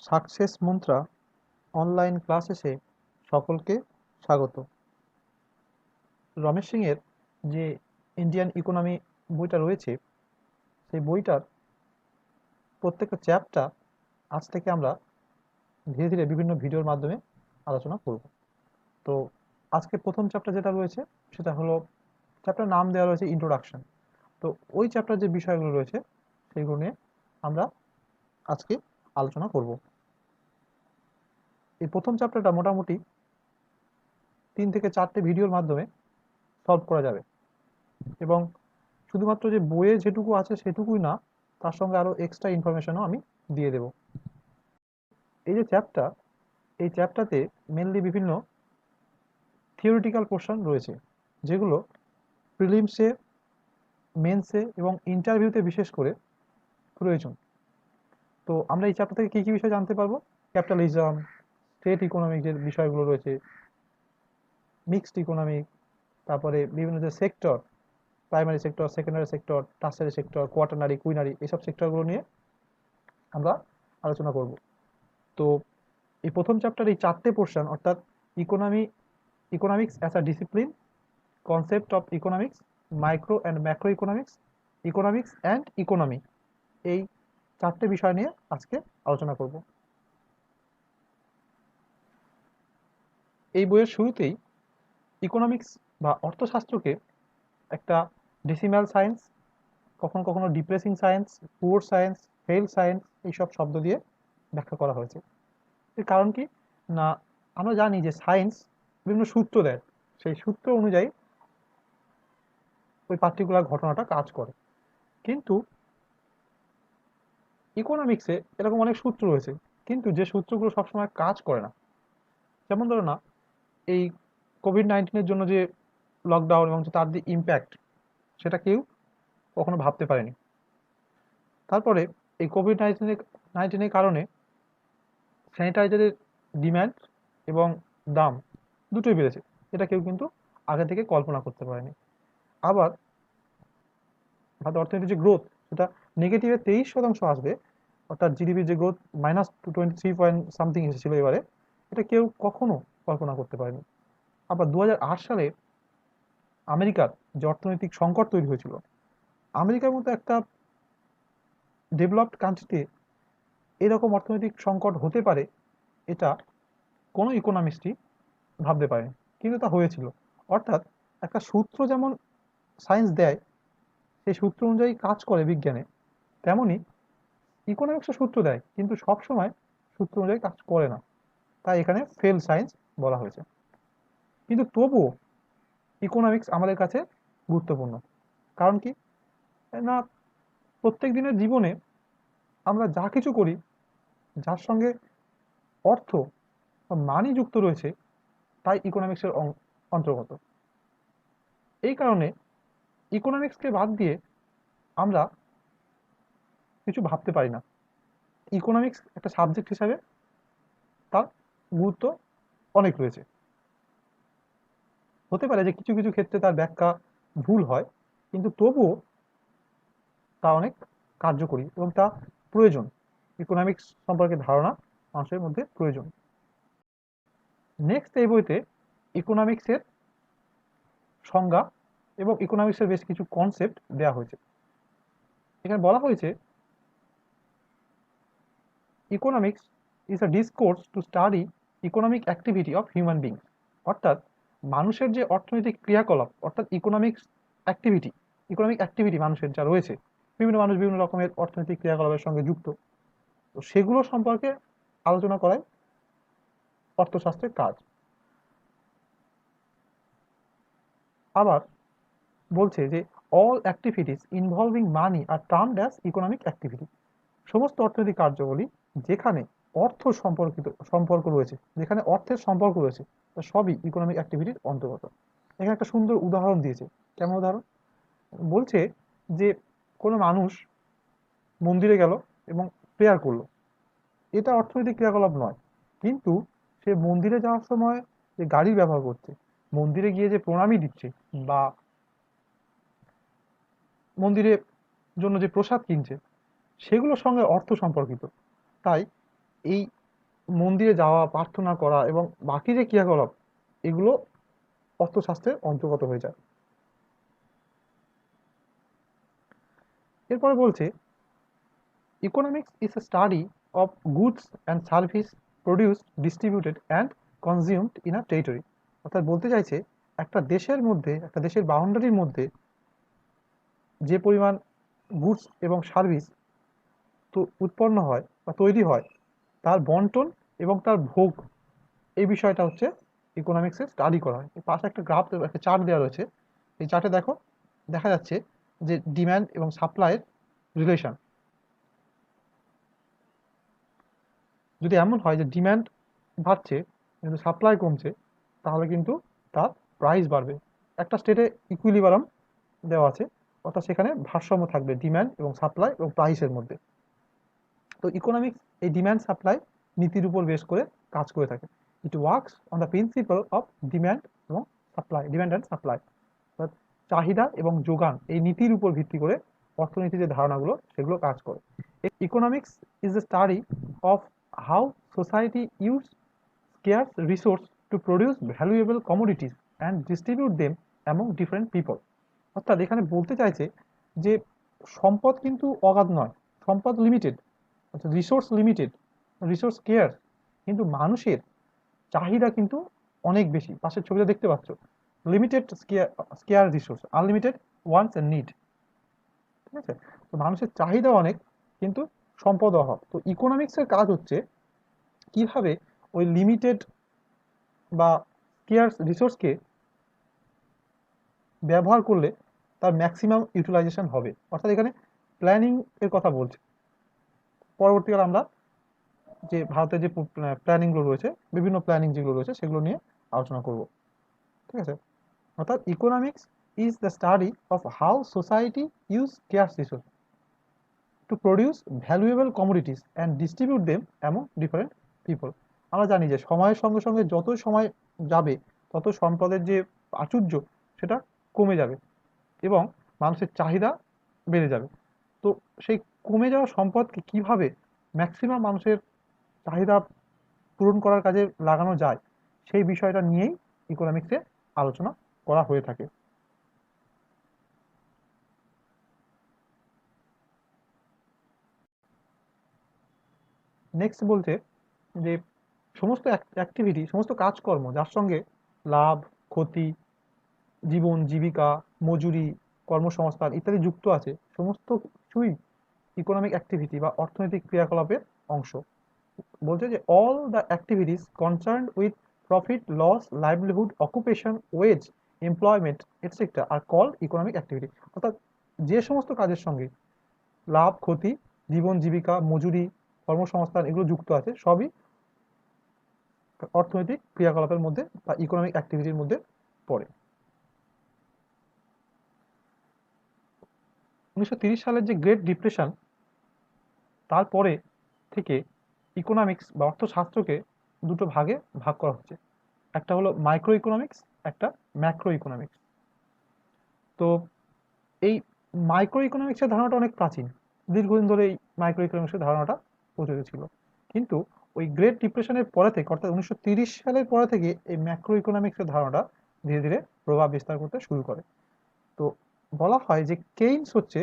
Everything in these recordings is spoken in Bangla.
সাকসেস মন্ত্রা অনলাইন ক্লাসেসে সকলকে স্বাগত। রমেশ সিংয়ের যে ইন্ডিয়ান ইকোনমি বইটা রয়েছে, সেই বইটার প্রত্যেকটা চ্যাপ্টার আজ থেকে আমরা ধীরে ধীরে বিভিন্ন ভিডিওর মাধ্যমে আলোচনা করব। তো আজকে প্রথম চ্যাপ্টার যেটা রয়েছে সেটা হলো, চ্যাপ্টার নাম দেওয়া রয়েছে ইন্ট্রোডাকশন। তো ওই চ্যাপ্টার যে বিষয়গুলো রয়েছে সেইগুলো নিয়ে আমরা আজকে আলোচনা করব। এই প্রথম চ্যাপ্টারটা মোটামুটি 3 থেকে 4টে ভিডিওর মাধ্যমে সলভ করা যাবে, এবং শুধুমাত্র যে বইয়ে যেটুকু আছে সেটুকুই না, তার সঙ্গে আরো এক্সট্রা ইনফরমেশনও আমি দিয়ে দেব। এই যে চ্যাপ্টার, এই চ্যাপ্টারতে মেনলি বিভিন্ন থিওরিটিক্যাল পোর্শন রয়েছে, যেগুলো প্রিলিমসে, মেন্সে এবং ইন্টারভিউতে বিশেষ করে প্রয়োজন। তো আমরা এই চ্যাপ্টার থেকে কী কী বিষয় জানতে পারবো? ক্যাপিটালিজম, স্টেট ইকোনমিক যে বিষয়গুলো রয়েছে, মিক্সড ইকোনমিক, তারপরে বিভিন্ন যে sector, primary sector, secondary sector, tertiary sector, quaternary, quinary, এইসব সেক্টরগুলো নিয়ে আমরা আলোচনা করব। তো এই প্রথম চ্যাপ্টার এই 4টে পোর্শন, অর্থাৎ economics as a discipline, concept of economics, micro and macro economics and economy, এই 4টে বিষয় নিয়ে আজকে আলোচনা করব। এই বইয়ের শুরুতেই ইকোনমিক্স বা অর্থশাস্ত্রকে একটা ডেসিমাল সায়েন্স, কখনো কখনো depressing science, poor science, fail science, এইসব শব্দ দিয়ে ব্যাখ্যা করা হয়েছে। এর কারণ কি না, আমরা জানি যে সায়েন্স বিভিন্ন সূত্র দেয়, সেই সূত্র অনুযায়ী ওই পার্টিকুলার ঘটনাটা কাজ করে। কিন্তু ইকোনমিক্সে এরকম অনেক সূত্র রয়েছে, কিন্তু যে সূত্রগুলো সবসময় কাজ করে না। যেমন ধরো না, এই কোভিড-19-এর জন্য যে লকডাউন এবং তার যে ইম্প্যাক্ট, সেটা কেউ কখনো ভাবতে পারেনি। তারপরে এই কোভিড-19-এর কারণে স্যানিটাইজারের ডিম্যান্ড এবং দাম দুটোই বেড়েছে, এটা কেউ কিন্তু আগে থেকে কল্পনা করতে পারেনি। আবার ভারতের অর্থনীতির যে গ্রোথ, সেটা নেগেটিভে 23% আসবে, অর্থাৎ জিডিপির যে গ্রোথ -23 পয়েন্ট সামথিং এসেছিল এবারে, এটা কেউ কখনো কল্পনা করতে পারেনি। আবার 2008 সালে আমেরিকার যে অর্থনৈতিক সংকট তৈরি হয়েছিল, আমেরিকার মতো একটা ডেভেলপড কান্ট্রিতে এরকম অর্থনৈতিক সংকট হতে পারে, এটা কোনো ইকোনমিস্টই ভাবতে পারেনি, কিন্তু তা হয়েছিল। অর্থাৎ একটা সূত্র যেমন সায়েন্স দেয়, সেই সূত্র অনুযায়ী কাজ করে বিজ্ঞানে, তেমনি ইকোনমিক্সও সূত্র দেয়, কিন্তু সবসময় সূত্র অনুযায়ী কাজ করে না, তাই এখানে ফেল সায়েন্স বলা হয়েছে। কিন্তু তবুও ইকোনমিক্স আমাদের কাছে গুরুত্বপূর্ণ। কারণ কি না, প্রত্যেক দিনের জীবনে আমরা যা কিছু করি, যার সঙ্গে অর্থ বা মানি যুক্ত রয়েছে, তাই ইকোনমিক্সের অন্তর্গত। এই কারণে ইকোনমিক্সকে বাদ দিয়ে আমরা কিছু ভাবতে পারি না। ইকোনমিক্স একটা সাবজেক্ট হিসাবে তার গুরুত্ব অনেক রয়েছে। হতে পারে যে কিছু কিছু ক্ষেত্রে তার ব্যাখ্যা ভুল হয়, কিন্তু তবুও তা অনেক কার্যকরী এবং তা প্রয়োজন। ইকোনমিক্স সম্পর্কে ধারণা মানুষের মধ্যে প্রয়োজন। নেক্সট এই বইতে ইকোনমিক্সের সংজ্ঞা এবং ইকোনমিক্সের বেশ কিছু কনসেপ্ট দেওয়া হয়েছে। এখানে বলা হয়েছে, economics is a discourse to study economic activity of human being. অর্থাৎ মানুষের যে অর্থনৈতিক ক্রিয়াকলাপ, অর্থাৎ ইকোনমিক অ্যাক্টিভিটি মানুষের যা রয়েছে, বিভিন্ন মানুষ বিভিন্ন রকমের অর্থনৈতিক ক্রিয়াকলাপের সঙ্গে যুক্ত, তো সেগুলো সম্পর্কে আলোচনা করাই অর্থশাস্ত্রের কাজ। আবার বলছে যে অল অ্যাক্টিভিটিস ইনভলভিং মানি আর টার্মড অ্যাজ ইকোনমিক অ্যাক্টিভিটি। সমস্ত অর্থনৈতিক কার্যবলী যেখানে সম্পর্ক রয়েছে, যেখানে অর্থের সম্পর্ক রয়েছে, তা সবই ইকোনমিক অ্যাক্টিভিটির অন্তর্গত। এখানে একটা সুন্দর উদাহরণ দিয়েছে। কেমন উদাহরণ? বলছে যে কোনো মানুষ মন্দিরে গেল এবং প্রেয়ার করলো, এটা অর্থনৈতিক ক্রিয়াকলাপ নয়, কিন্তু সে মন্দিরে যাওয়ার সময় যে গাড়ি ব্যবহার করছে, মন্দিরে গিয়ে যে প্রণামী দিচ্ছে, বা মন্দিরের জন্য যে প্রসাদ কিনছে, সেগুলোর সঙ্গে অর্থ সম্পর্কিত। তাই এই মন্দিরে যাওয়া, প্রার্থনা করা এবং বাকি যে ক্রিয়াকলাপ, এগুলো অর্থশাস্ত্রের অন্তর্গত হয়ে যায়। এরপরে বলছে economics is a study of goods and service produced, distributed and consumed in a territory. অর্থাৎ বলতে চাইছে একটা দেশের মধ্যে, একটা দেশের বাউন্ডারির মধ্যে যে পরিমাণ গুডস এবং সার্ভিস তো উৎপন্ন হয় বা তৈরি হয়, তার বন্টন এবং তার ভোগ, এই বিষয়টা হচ্ছে ইকোনমিক্সে স্টাডি করা হয়। এই পাশে একটা গ্রাফ, একটা চার্ট দেওয়া রয়েছে। এই চার্টে দেখো, দেখা যাচ্ছে যে ডিম্যান্ড এবং সাপ্লাইয়ের রিলেশন। যদি এমন হয় যে ডিম্যান্ড বাড়ছে কিন্তু সাপ্লাই কমছে, তাহলে কিন্তু তার প্রাইস বাড়বে। একটা স্টেটে ইকুইলিব্রিয়াম দেওয়া আছে, অর্থাৎ সেখানে ভারসাম্য থাকবে ডিম্যান্ড এবং সাপ্লাই এবং প্রাইসের মধ্যে। তো ইকোনমিক্স এই ডিম্যান্ড সাপ্লাই নীতির উপর বেস করে কাজ করে থাকে। It works on the principal of demand এবং সাপ্লাই, ডিম্যান্ড অ্যান্ড সাপ্লাই। অর্থাৎ চাহিদা এবং যোগান, এই নীতির উপর ভিত্তি করে অর্থনীতির যে ধারণাগুলো সেগুলো কাজ করে। Economics is the study of how society use scarce resource to produce valuable commodities and distribute them among different people। অর্থাৎ এখানে বলতে চাইছে যে সম্পদ কিন্তু অগাধ নয়, সম্পদ লিমিটেড, অর্থাৎ রিসোর্স লিমিটেড, রিসোর্স স্কেয়ার, কিন্তু মানুষের চাহিদা কিন্তু অনেক বেশি। পাশের ছবিটা দেখতে পাচ্ছ, limited scarce resource, unlimited wants and need. ঠিক আছে, তো মানুষের চাহিদা অনেক কিন্তু সম্পদ অভাব। তো ইকোনমিক্সের কাজ হচ্ছে কিভাবে ওই লিমিটেড বা স্কেয়ার্স রিসোর্সকে ব্যবহার করলে তার ম্যাক্সিমাম ইউটিলাইজেশন হবে। অর্থাৎ এখানে প্ল্যানিং এর কথা বলছে। পরবর্তীকালে আমরা যে ভারতের যে প্ল্যানিংগুলো রয়েছে, বিভিন্ন প্ল্যানিং যেগুলো রয়েছে সেগুলো নিয়ে আলোচনা করব। ঠিক আছে, অর্থাৎ economics is the study of how society use scarce resource to produce valuable commodities and distribute them among different people. আমরা জানি যে সময়ের সঙ্গে সঙ্গে যত সময় যাবে তত সম্পদের যে প্রাচুর্য সেটা কমে যাবে এবং মানুষের চাহিদা বেড়ে যাবে। তো সেই কমে যাওয়া সম্পদকে কিভাবে ম্যাক্সিমাম মানুষের চাহিদা পূরণ করার কাজে লাগানো যায়, সেই বিষয়টা নিয়েই ইকোনমিক্সে আলোচনা করা হয়ে থাকে। নেক্সট বলছে যে সমস্ত অ্যাক্টিভিটি, সমস্ত কাজকর্ম যার সঙ্গে লাভ, ক্ষতি, জীবন জীবিকা, মজুরি, কর্মসংস্থান ইত্যাদি যুক্ত আছে, সমস্ত কিছুই ইকোনমিক অ্যাক্টিভিটি বা অর্থনৈতিক ক্রিয়াকলাপের অংশ। বলছে যে all the activities concern with profit, loss, livelihood, occupation, wage, employment etcetera আর কল্ড ইকোনমিক অ্যাক্টিভিটি। অর্থাৎ যে সমস্ত কাজের সঙ্গে লাভ, ক্ষতি, জীবন জীবিকা, মজুরি, কর্মসংস্থান এগুলো যুক্ত আছে, সবই অর্থনৈতিক ক্রিয়াকলাপের মধ্যে বা ইকোনমিক অ্যাক্টিভিটির মধ্যে পড়ে। 1930 সালের যে গ্রেট ডিপ্রেশন, তারপরে থেকে ইকোনমিক্স বা অর্থশাস্ত্রকে দুটো ভাগে ভাগ করা হচ্ছে। একটা হলো মাইক্রো ইকোনমিক্স, একটা ম্যাক্রো ইকোনমিক্স। তো এই মাইক্রো ইকোনমিক্সের ধারণাটা অনেক প্রাচীন, দীর্ঘদিন ধরে এই মাইক্রো ইকোনমিক্সের ধারণাটা প্রচলিত ছিল। কিন্তু ওই গ্রেট ডিপ্রেশনের পরে থেকে, অর্থাৎ 1930 সালের পরে থেকে এই ম্যাক্রো ইকোনমিক্সের ধারণাটা ধীরে ধীরে প্রভাব বিস্তার করতে শুরু করে। তো বলা হয় যে কেইনস হচ্ছে,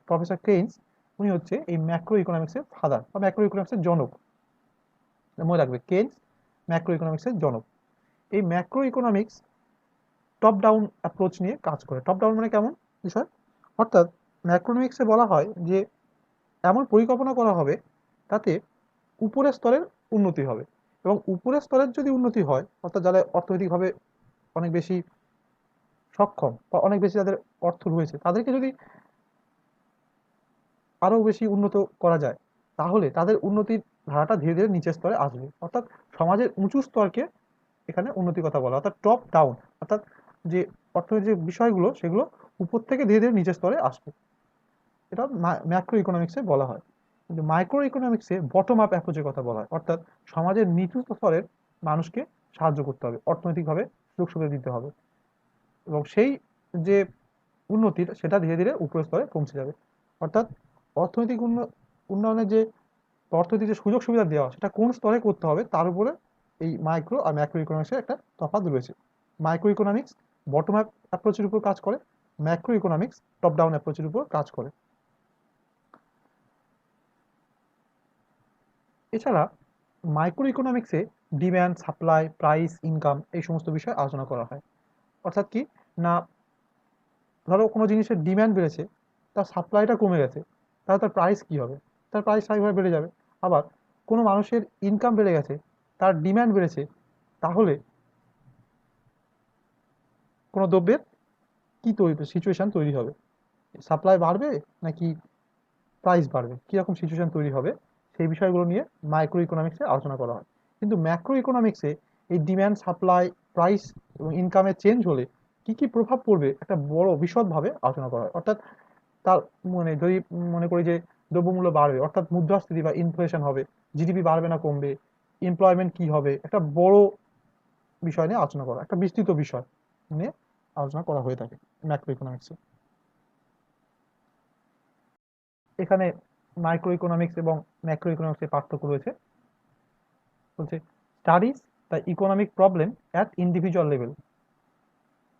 প্রফেসর কেইনস, উনি হচ্ছে এই ম্যাক্রো ইকোনমিক্সের ফাদার বা ম্যাক্রো ইকোনমিক্সের জনক। মনে রাখবে, কেইনস ম্যাক্রো ইকোনমিক্সের জনক। এই macro economics top down approach নিয়ে কাজ করে। টপ ডাউন মানে কেমন বিষয়, অর্থাৎ ম্যাক্রোনমিক্সে বলা হয় যে এমন পরিকল্পনা করা হবে তাতে উপরের স্তরের উন্নতি হবে, এবং উপরের স্তরের যদি উন্নতি হয়, অর্থাৎ যারা অর্থনৈতিকভাবে অনেক বেশি সক্ষম বা অনেক বেশি যাদের অর্থ রয়েছে, তাদেরকে যদি আরো বেশি উন্নত করা যায়, তাহলে তাদের উন্নতির ধারাটা ধীরে ধীরে নিচের স্তরে আসবে। অর্থাৎ সমাজের উঁচু স্তরকে এখানে উন্নতির কথা বলা, অর্থাৎ টপ ডাউন, অর্থাৎ যে অর্থনৈতিক যে বিষয়গুলো সেগুলো উপর থেকে ধীরে ধীরে নিচের স্তরে আসবে। এটা ম্যাক্রো ইকোনমিক্সে বলা হয়। কিন্তু মাইক্রো ইকোনমিক্সে বটম আপ অ্যাপ্রোচের কথা বলা হয়, অর্থাৎ সমাজের নিচু স্তরের মানুষকে সাহায্য করতে হবে, অর্থনৈতিকভাবে সুযোগ সুবিধা দিতে হবে, এবং সেই যে উন্নতির সেটা ধীরে ধীরে উপরের স্তরে পৌঁছে যাবে। অর্থাৎ অর্থনৈতিক উন্নয়নের যে বা অর্থনীতির যে সুযোগ সুবিধা দেওয়া সেটা কোন স্তরে করতে হবে তার উপরে এই মাইক্রো আর ম্যাক্রো ইকোনমিক্সের একটা তফাৎ রয়েছে। মাইক্রো ইকোনমিক্স বটম আপ অ্যাপ্রোচের উপর কাজ করে, ম্যাক্রো ইকোনমিক্স টপ ডাউন অ্যাপ্রোচের উপর কাজ করে। এছাড়া মাইক্রো ইকোনমিক্সে ডিম্যান্ড, সাপ্লাই, প্রাইস, ইনকাম এই সমস্ত বিষয় আলোচনা করা হয়। অর্থাৎ কি না, ধরো কোনো জিনিসের ডিম্যান্ড বেড়েছে, তার সাপ্লাইটা কমে গেছে, তাহলে তার প্রাইস কি হবে? তার প্রাইস স্বাভাবিকভাবে বেড়ে যাবে। আবার কোনো মানুষের ইনকাম বেড়ে গেছে, তার ডিম্যান্ড বেড়েছে, তাহলে কোনো দ্রব্যের কি সিচুয়েশন তৈরি হবে? সাপ্লাই বাড়বে নাকি প্রাইস বাড়বে, কিরকম সিচুয়েশন তৈরি হবে, সেই বিষয়গুলো নিয়ে মাইক্রো ইকোনমিক্সে আলোচনা করা হয়। কিন্তু ম্যাক্রো ইকোনমিক্সে এই ডিম্যান্ড, সাপ্লাই, প্রাইস এবং ইনকামের চেঞ্জ হলে কি কি প্রভাব পড়বে একটা বড় বিশদভাবে আলোচনা করা হয়। অর্থাৎ তার মানে যদি মনে করি যে দ্রব্যমূল্য বাড়বে, অর্থাৎ মুদ্রাস্ফীতি বা ইনফ্লেশন হবে, জিডিপি বাড়বে না কমবে, এমপ্লয়মেন্ট কি হবে, একটা বড় বিষয় নিয়ে আলোচনা করা, একটা বিস্তৃত বিষয় নিয়ে আলোচনা করা হয়ে থাকে ম্যাক্রো ইকোনমিক্সে। এখানে মাইক্রো ইকোনমিক্স এবং ম্যাক্রো ইকোনমিক্সের পার্থক্য রয়েছে। বলছে studies the economic problem at individual level,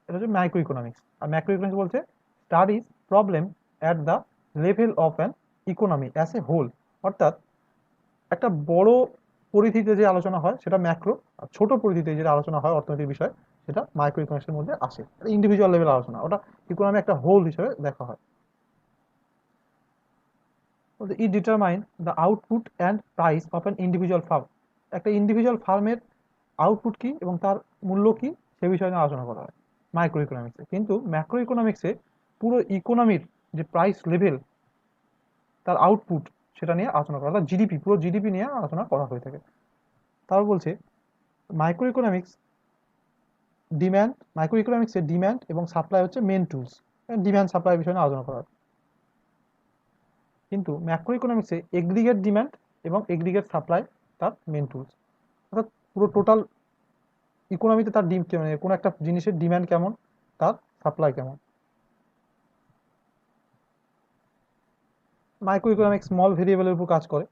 এটা হচ্ছে মাইক্রো ইকোনমিক্স। আর ম্যাক্রো ইকোনমিক্স বলছে studies problem at the level of an economy as a whole. অর্থাৎ একটা বড় পরিধিতে যে আলোচনা হয় সেটা ম্যাক্রো, আর ছোট পরিধিতে যেটা আলোচনা হয় অর্থনৈতিক বিষয় সেটা মাইক্রো ইকোনমিক্সের মধ্যে আসে। ইন্ডিভিজুয়াল লেভেল আলোচনা, ওটা ইকোনমি একটা হোল হিসেবে দেখা হয়। It determine the output and price of an individual firm. একটা ইন্ডিভিজুয়াল ফার্মের আউটপুট কি এবং তার মূল্য কি সে বিষয়ে নিয়ে আলোচনা করা হয় মাইক্রো ইকোনমিক্সে। কিন্তু ম্যাক্রো ইকোনমিক্সে পুরো ইকোনমির যে প্রাইস লেভেল, তার আউটপুট, সেটা নিয়ে আলোচনা করা, অর্থাৎ জিডিপি, পুরো জিডিপি নিয়ে আলোচনা করা হয়ে থাকে। তারপর বলছে মাইক্রো ইকোনমিক্স ডিম্যান্ড, মাইক্রো ইকোনমিক্সের ডিম্যান্ড এবং সাপ্লাই হচ্ছে মেন টুলস। ডিম্যান্ড সাপ্লাই বিষয়ে নিয়ে আলোচনা করা হয়। কিন্তু ম্যাক্রো ইকোনমিক্সে এগ্রিগেট ডিম্যান্ড এবং এগ্রিগেট সাপ্লাই তার মেন টুলস। অর্থাৎ পুরো টোটাল ইকোনমিতে তার মানে কোনো একটা জিনিসের ডিম্যান্ড কেমন, তার সাপ্লাই কেমন। মাইক্রো ইকোনমিক্স স্মল ভেরিয়েবলের উপর কাজ করে,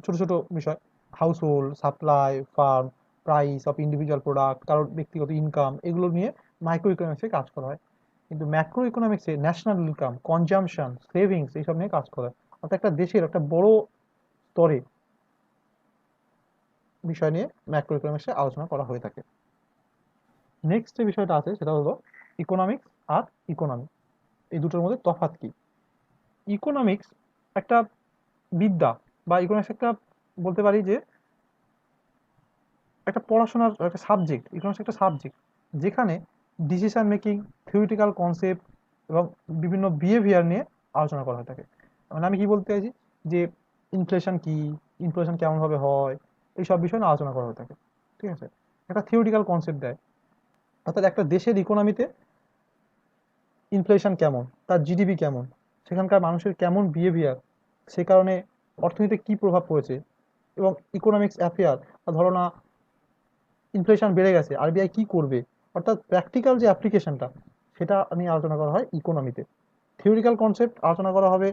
ছোট ছোট বিষয়, house hold, supply, farm, price of individual product, কারোর ব্যক্তিগত ইনকাম, এগুলো নিয়ে মাইক্রো ইকোনমিক্সে কাজ করা হয়। কিন্তু ম্যাক্রো ইকোনমিক্সে ন্যাশনাল ইনকাম, কনজামশন, সেভিংস এইসব নিয়ে কাজ করা হয়। অর্থাৎ একটা দেশের একটা বড় স্তরে বিষয় নিয়ে ম্যাক্রো ইকোনমিক্সে আলোচনা করা হয়ে থাকে। নেক্সট যে বিষয়টা আছে সেটা হলো ইকোনমিক্স আর ইকোনমি, এই দুটোর মধ্যে তফাৎ কি। ইকোনমিক্স একটা বিদ্যা, বা ইকোনমিক্স একটা, বলতে পারি যে একটা পড়াশোনার একটা সাবজেক্ট। ইকোনমিক্স একটা সাবজেক্ট যেখানে ডিসিশন মেকিং, থিওরিটিক্যাল কনসেপ্ট এবং বিভিন্ন বিহেভিয়ার নিয়ে আলোচনা করা হয়ে থাকে। মানে আমি কি বলতে চাইছি যে ইনফ্লেশন কি, ইনফ্লেশন কেমন ভাবে হয়, এই সব বিষয় নিয়ে আলোচনা করা হয়ে থাকে। ঠিক আছে, একটা থিওরিটিক্যাল কনসেপ্ট দেয়। অর্থাৎ একটা দেশের ইকোনমিতে ইনফ্লেশন কেমন, তার জিডিপি কেমন, সেখানকার মানুষের কেমন বিহেভিয়ার, সে কারণে অর্থনীতিতে কি প্রভাব পড়েছে, এবং ইকোনমিক্স অ্যাফেয়ার, ধরো না ইনফ্লেশন বেড়ে গেছে, আরবিআই কি করবে, অর্থাৎ প্র্যাকটিক্যাল যে অ্যাপ্লিকেশনটা সেটা নিয়ে আলোচনা করা হয় ইকোনমিতে। থিওরিক্যাল কনসেপ্ট আলোচনা করা হবে,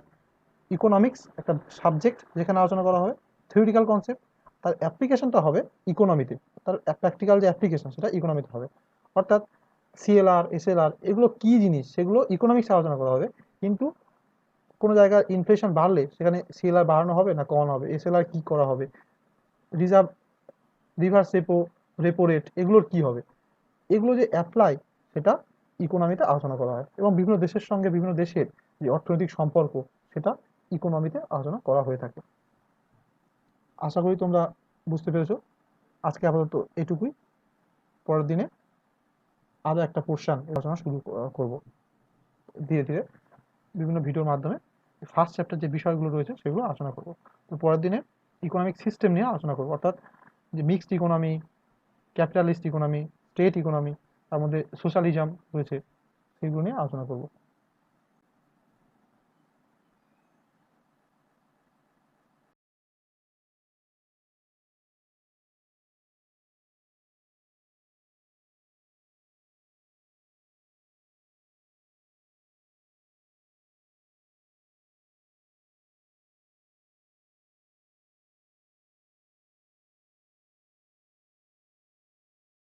ইকোনমিক্স একটা সাবজেক্ট যেখানে আলোচনা করা হবে থিওরিটিক্যাল কনসেপ্ট, তার অ্যাপ্লিকেশনটা হবে ইকোনমিতে, তার প্র্যাকটিক্যাল যে অ্যাপ্লিকেশন সেটা ইকোনমিতে হবে। অর্থাৎ সিএলআর, এসএলআর এগুলো কি জিনিস সেগুলো ইকোনমিক্সে আলোচনা করা হবে। কিন্তু কোনো জায়গায় ইনফ্লেশন বাড়লে সেখানে সিএলআর বাড়ানো হবে না কমানো হবে, এসএলআর কি করা হবে, reserve, reverse repo, repo rate এগুলোর কি হবে, এগুলো যে অ্যাপ্লাই সেটা ইকোনমিতে আলোচনা করা হয়। এবং বিভিন্ন দেশের সঙ্গে বিভিন্ন দেশের যে অর্থনৈতিক সম্পর্ক সেটা ইকোনমিতে আলোচনা করা হয়ে থাকে। আশা করি তোমরা বুঝতে পেরেছো। আজকে আপাতত এটুকুই। পরের দিনে আরো একটা পোর্শন আলোচনা শুরু করব ধীরে ধীরে বিভিন্ন ভিডিওর মাধ্যমে। ফার্স্ট চ্যাপ্টার যে বিষয়গুলো রয়েছে সেগুলো আলোচনা করব। তো পরের দিনে ইকোনমিক সিস্টেম নিয়ে আলোচনা করব, অর্থাৎ যে mixed economy, capitalist economy, state economy, তার মধ্যে সোশ্যালিজম রয়েছে, সেগুলো নিয়ে আলোচনা করব।